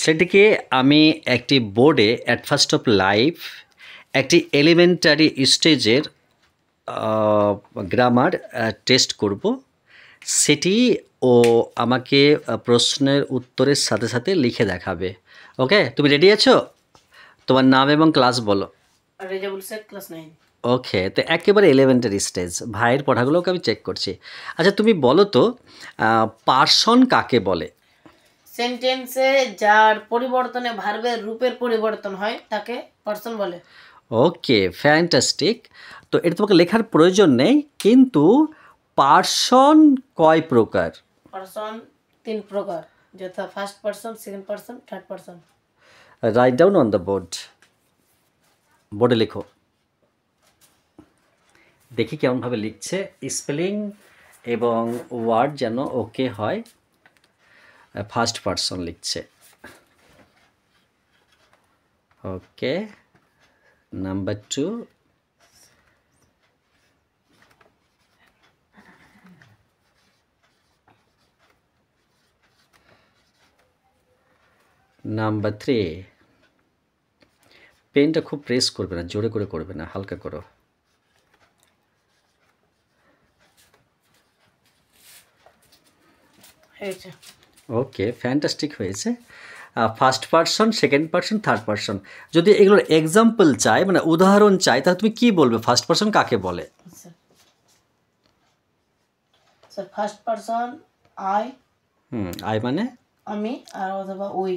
সেটিকে আমি একটি বোর্ডে অ্যাট ফার্স্ট অফ লাইফ একটি এলিমেন্টারি স্টেজের গ্রামার টেস্ট করব। সেটি ও আমাকে প্রশ্নের উত্তরের সাথে সাথে লিখে দেখাবে। ওকে, তুমি রেডি আছো? তোমার নাম এবং ক্লাস বলো। রেজাবুল শেখ, ক্লাস 9। ওকে, তো একেবারে এলিমেন্টারি স্টেজ, ভাইয়ের পড়াগুলোকে আমি চেক করছি। আচ্ছা, তুমি বলো তো পার্সন কাকে বলে? সেন্টেন্সে যার পরিবর্তনে ভার্বের রূপের পরিবর্তন হয় তাকে পার্সন বলে। ওকে, ফ্যান্টাস্টিক। তো এটা তোমাকে লেখার প্রয়োজন নেই, কিন্তু পার্সন কয় প্রকার? পার্সন 3 প্রকার, যথা first person, second person, third person. Write down on the board. বোর্ডে লেখো, দেখি কেমনভাবে লিখছে, স্পেলিং এবং ওয়ার্ড যেন ওকে হয়। ফার্স্ট পার্সন লিখছে। ওকে, নাম্বার 2, নাম্বার 3। পেনটা খুব প্রেস করবে না, জোরে করে করবে না, হালকা করো। ওকে, ফ্যান্টাস্টিক হয়েছে। First person, second person, third person. যদি এগুলোর এক্সাম্পল চাই, মানে উদাহরণ চাই, তাহলে তুমি কি বলবে? ফার্স্ট পার্সন কাকে বলে? Sir first person I. I মানে আমি, আর অথবা উই।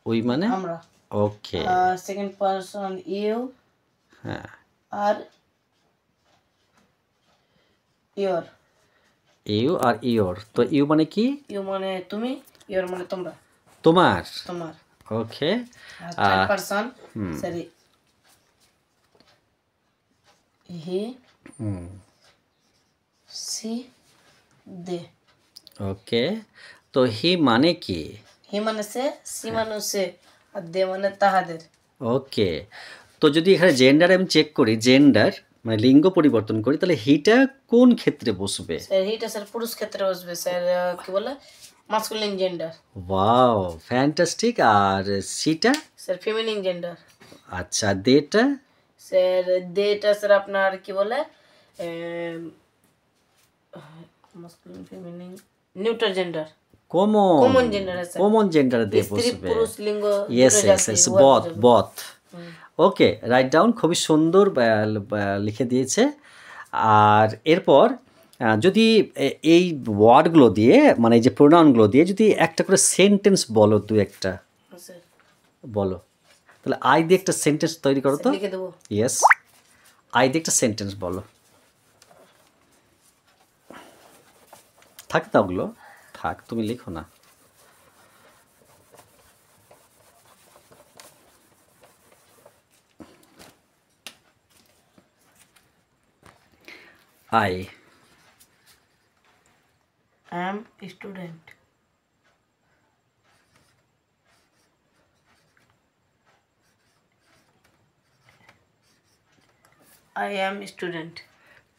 উই মানে আমরা। ওকে। Second person you. হ্যাঁ, আর ইওর। ইউ আর ইওর। তো ইউ মানে কি? ইউ মানে তুমি, ইওর মানে তোমরা, তোমার। তোমার। Okay, third person sorry he, she, they. Okay, তো হি মানে কি? হি মানে সে, সি মানে সে, আর দে মানে তাহাদের। ওকে, তো যদি এখানে জেন্ডার আমি চেক করি, জেন্ডার মানে লিঙ্গ পরিবর্তন করি, তাহলে হিটা কোন ক্ষেত্রে বসবে? স্যার হিটা স্যার পুরুষ ক্ষেত্রে বসবে স্যার, কি বলে মাস্কুলিন জেন্ডার। Wow, fantastic. আর সিটা? Sir feminine gender. আচ্ছা, দেটা? স্যার দেটা স্যার আপনার কি বলে masculine feminine neutral gender. Common gender আছে, কমন জেন্ডার দিয়ে স্ত্রী বসবে। পুরুষ লিঙ্গ। Yes yes yes, both both. Okay, right down. খুবই সুন্দর লিখে দিয়েছে। আর এরপর যদি এই ওয়ার্ডগুলো দিয়ে, মানে এই যে প্রোনাউনগুলো দিয়ে যদি একটা করে সেন্টেন্স বলো, দু একটা বলো, তাহলে আই দিয়ে একটা সেন্টেন্স তৈরি করো তো। লিখে দেবো। ইয়েস, আই দিয়ে একটা সেন্টেন্স বলো। থাক না ওগুলো, থাক, তুমি লিখো না। I am student. I am student.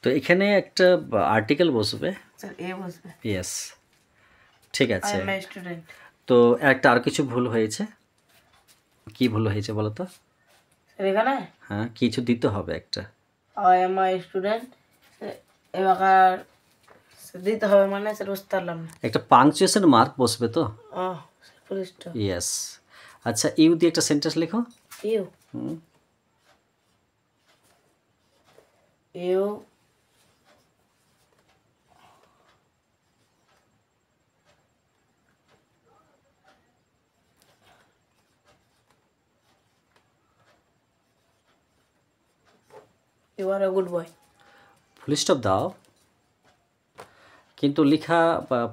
তো এখানে একটা আর্টিকেল বসবে। স্যার এ বসবে। ইয়েস, ঠিক আছে। I am a student. তো একটা আর কিছু ভুল হয়েছে। কি ভুল হয়েছে বলো তো? স্যার এখানে হ্যাঁ, কিছু দিতে হবে একটা। I am a student এবার দিতে হবে মানে স্যার বুঝতে পারলাম না। একটা পাংচুয়েশন মার্ক বসবে তো। Full stop. ইয়েস। আচ্ছা, ইউ দিয়ে একটা সেন্টেন্স লেখো। You. You you are a good boy. Full stop দাও। কিন্তু লেখা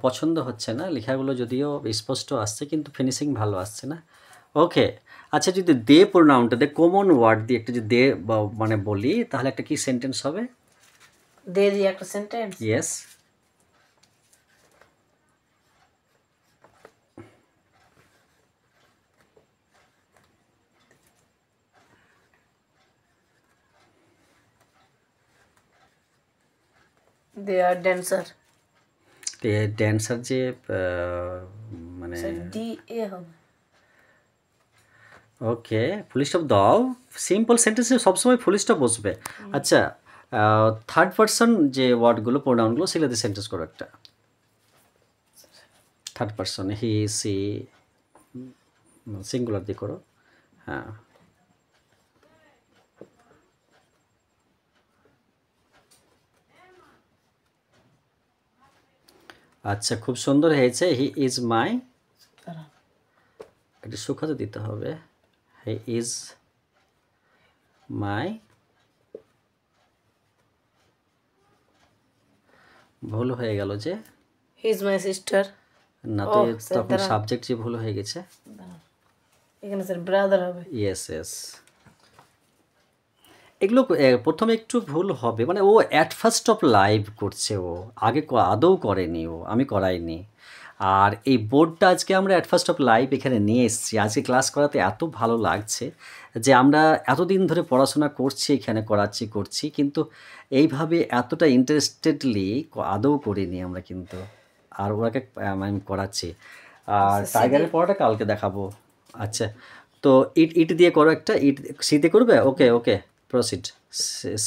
পছন্দ হচ্ছে না, লেখাগুলো যদিও স্পষ্ট আসছে কিন্তু ফিনিশিং ভালো আসছে না। ওকে, আচ্ছা, যদি দে প্রোনাউনটা দে, কমন ওয়ার্ড দিয়ে একটা যদি দে মানে বলি, তাহলে একটা কি সেন্টেন্স হবে? দে দিয়ে একটা সেন্টেন্স। ইয়েস। দে আর ড্যান্সার। ড্যান্সার যে মানে ডি এ হবে। ওকে, ফুল স্টপ দাও। সিম্পল সেন্টেন্সে সবসময় ফুল স্টপ বসবে। আচ্ছা, থার্ড পারসন যে ওয়ার্ডগুলো প্রোনাউনগুলো সেগুলো দিয়ে সেন্টেন্স করো একটা। Third person, he she, singular দিয়ে করো। হ্যাঁ, আচ্ছা, খুব সুন্দর হয়েছে। হি ইজ মাই, এটা শুকাতে দিতে হবে। হি ইজ মাই, ভুল হয়ে গেল যে, হি ইজ মাই সিস্টার। না তো তখন সাবজেক্ট যে ভুল হয়ে গেছে। এখানে স্যার ব্রাদার হবে। ইয়েস ইয়েস, এগুলো প্রথমে একটু ভুল হবে, মানে ও অ্যাট ফার্স্ট অফ লাইভ করছে, ও আগে আদৌ করেনি, ও আমি করাইনি। আর এই বোর্ডটা আজকে আমরা অ্যাট ফার্স্ট অফ লাইভ এখানে নিয়ে এসেছি। আজকে ক্লাস করাতে এত ভালো লাগছে যে আমরা এতদিন ধরে পড়াশোনা করছি, এখানে করছি, কিন্তু এইভাবে এতটা ইন্টারেস্টেডলি আদৌ করিনি আমরা কিন্তু। আর ওরাকে আমি করাচ্ছি। আর টাইগারের পড়াটা কালকে দেখাবো। আচ্ছা, তো ইট দিয়ে করো একটা, ইট সি দিয়ে করবে। ওকে ওকে, প্রসিড।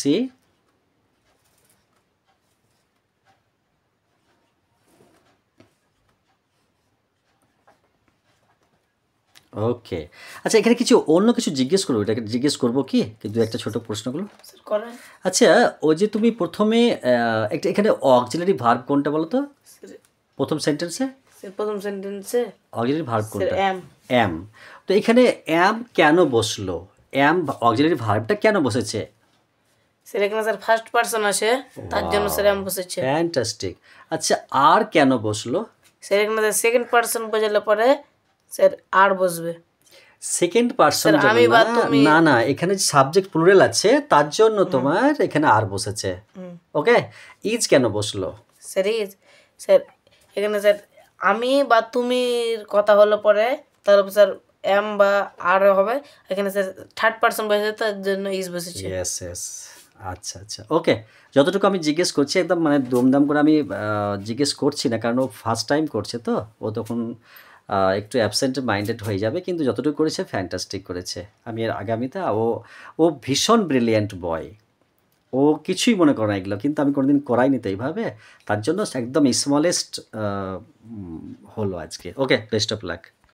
সি, ওকে। আচ্ছা, এখানে কিছু অন্য কিছু জিজ্ঞেস করবো, এটাকে জিজ্ঞেস করবো কি কিন্তু একটা ছোট প্রশ্নগুলো। স্যার করেন। আচ্ছা, ওই যে তুমি প্রথমে একটা এখানে অক্সিলারি ভার্ব কোনটা বলো তো প্রথম সেন্টেন্সে? স্যার প্রথম সেন্টেন্সে অক্সিলারি ভার্ব স্যার কোনটা? এম। অ্যাম। তো এখানে অ্যাম কেন বসলো? অ্যাম অক্সিলারি ভার্বটা কেন বসেছে? স্যার এখানে স্যার ফার্স্ট পারসন আসে, তার জন্য স্যার এম বসেছে। ফ্যান্টাস্টিক। আচ্ছা, আর কেন বসলো? স্যার এখানে স্যার সেকেন্ড পারসন বোঝালে পরে স্যার আর বসবে। সেকেন্ড পারসন স্যার আমি বা তুমি। না না, এখানে সাবজেক্ট প্লুরাল আছে, তার জন্য তোমার এখানে আর বসেছে। ওকে, ইজ কেন বসলো? স্যার ইজ, স্যার এখানে স্যার আমি বা তুমির কথা হলো পরে তারপর স্যার এম বা আর হবে। এখানে স্যার থার্ড পারসন বসেছে, তার জন্য ইজ বসেছে। ইয়েস ইয়েস, আচ্ছা আচ্ছা, ওকে। যতটুকু আমি জিজ্ঞেস করছি একদম মানে দমদাম করে আমি জিজ্ঞেস করছি না, কারণ ও ফার্স্ট টাইম করছে, তো ও তখন একটু অ্যাবসেন্ট মাইন্ডেড হয়ে যাবে, কিন্তু যতটুকু করেছে ফ্যান্টাস্টিক করেছে। আমি এর আগামীতে ও ভীষণ ব্রিলিয়েন্ট বয়, ও কিছুই মনে করে না এগুলো, কিন্তু আমি কোনোদিন করাইনি তো এইভাবে, তার জন্য একদম স্মলেস্ট হলো আজকে। ওকে, বেস্ট অফ লাক।